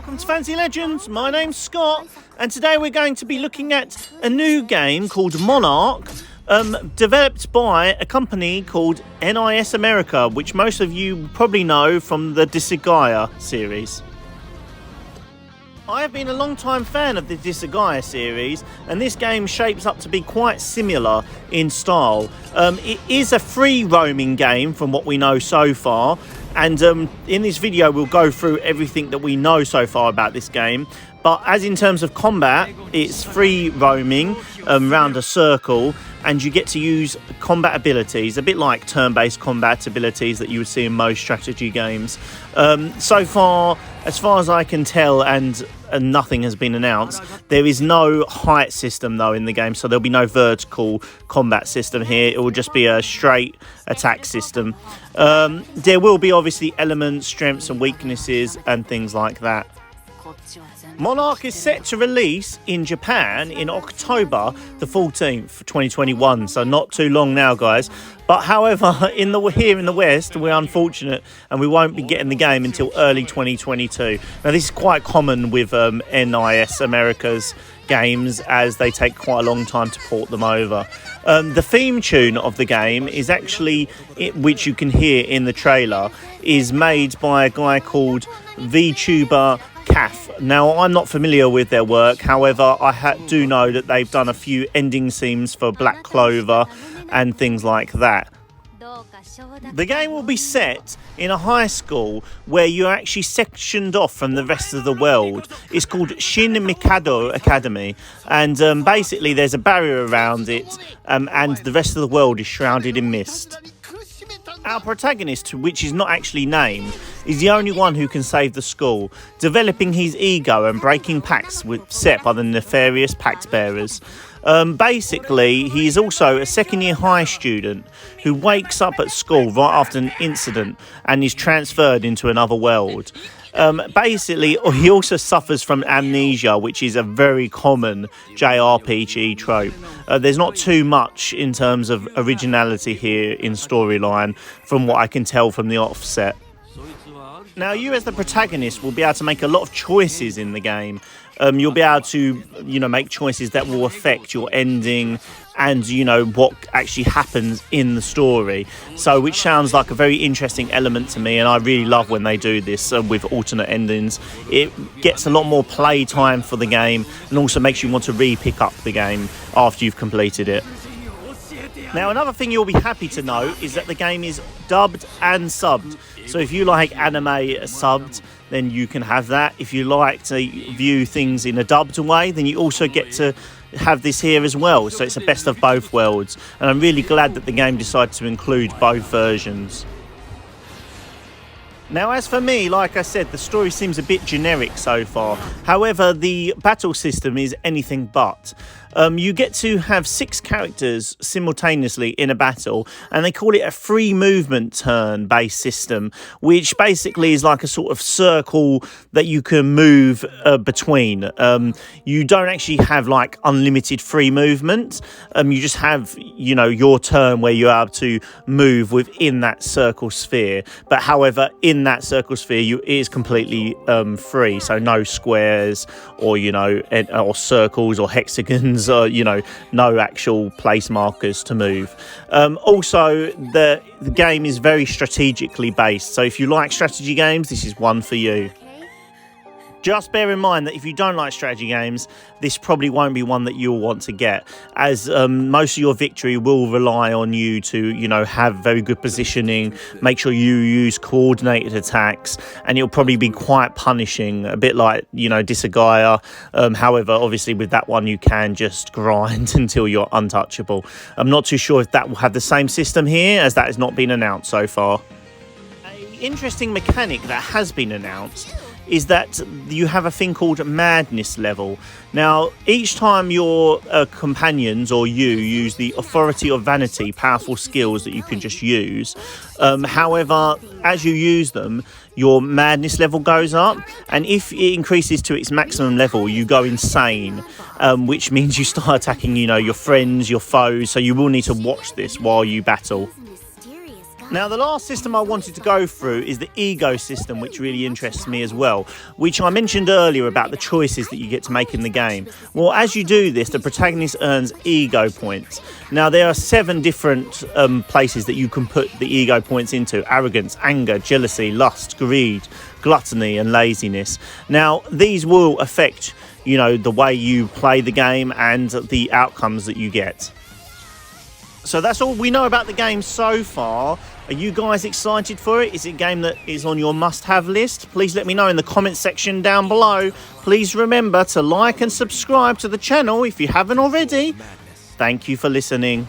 Welcome to Fantasy Legends, my name's Scott, and today we're going to be looking at a new game called Monarch, developed by a company called NIS America, which most of you probably know from the Disgaea series. I have been a long-time fan of the Disgaea series, and this game shapes up to be quite similar in style. It is a free roaming game from what we know so far, and in this video we'll go through everything that we know so far about this game. But as in terms of combat, it's free roaming around a circle, and you get to use combat abilities, a bit like turn-based combat abilities that you would see in most strategy games. So far, as far as I can tell, and nothing has been announced, there is no height system though in the game, so there'll be no vertical combat system here. It will just be a straight attack system. There will be obviously elements, strengths and weaknesses and things like that. Monarch is set to release in Japan in October the 14th, 2021, so not too long now, guys. But however, here in the West, we're unfortunate and we won't be getting the game until early 2022. Now, this is quite common with NIS America's games, as they take quite a long time to port them over. The theme tune of the game is actually, which you can hear in the trailer, is made by a guy called VTuber Caf. Now, I'm not familiar with their work, however, I do know that they've done a few ending themes for Black Clover and things like that. The game will be set in a high school where you're actually sectioned off from the rest of the world. It's called Shin Mikado Academy, and basically there's a barrier around it, and the rest of the world is shrouded in mist. Our protagonist, which is not actually named, is the only one who can save the school, developing his ego and breaking pacts set by the nefarious pact bearers. Basically, he is also a second-year high student who wakes up at school right after an incident and is transferred into another world. Basically, he also suffers from amnesia, which is a very common JRPG trope. There's not too much in terms of originality here in storyline, from what I can tell from the offset. Now, you as the protagonist will be able to make a lot of choices in the game. You'll be able to, make choices that will affect your ending and, what actually happens in the story. So, which sounds like a very interesting element to me, and I really love when they do this with alternate endings. It gets a lot more play time for the game and also makes you want to re-pick up the game after you've completed it. Now, another thing you'll be happy to know is that the game is dubbed and subbed. So if you like anime subbed, then you can have that. If you like to view things in a dubbed way, then you also get to have this here as well. So it's a best of both worlds. And I'm really glad that the game decided to include both versions. Now, as for me, like I said, the story seems a bit generic so far. However, the battle system is anything but. You get to have 6 characters simultaneously in a battle, and they call it a free movement turn-based system, which basically is like a sort of circle that you can move between. You don't actually have like unlimited free movement. You just have, your turn where you're able to move within that circle sphere. But however, in that circle sphere, it is completely free, so no squares or or circles or hexagons. No actual place markers to move. Also, the game is very strategically based, so if you like strategy games, this is one for you. Just bear in mind that if you don't like strategy games, this probably won't be one that you'll want to get, as most of your victory will rely on you to, have very good positioning, make sure you use coordinated attacks, and it'll probably be quite punishing, a bit like, Disgaea. However, obviously with that one, you can just grind until you're untouchable. I'm not too sure if that will have the same system here, as that has not been announced so far. An interesting mechanic that has been announced is that you have a thing called madness level. Now, each time your companions or you use the authority or vanity, powerful skills that you can just use, however, as you use them, your madness level goes up, and if it increases to its maximum level, you go insane, which means you start attacking, your friends, your foes, so you will need to watch this while you battle. Now, the last system I wanted to go through is the ego system, which really interests me as well, which I mentioned earlier about the choices that you get to make in the game. Well, as you do this, the protagonist earns ego points. Now, there are 7 different places that you can put the ego points into: arrogance, anger, jealousy, lust, greed, gluttony, and laziness. Now, these will affect, you know, the way you play the game and the outcomes that you get. So that's all we know about the game so far. Are you guys excited for it? Is it a game that is on your must-have list? Please let me know in the comment section down below. Please remember to like and subscribe to the channel if you haven't already. Thank you for listening.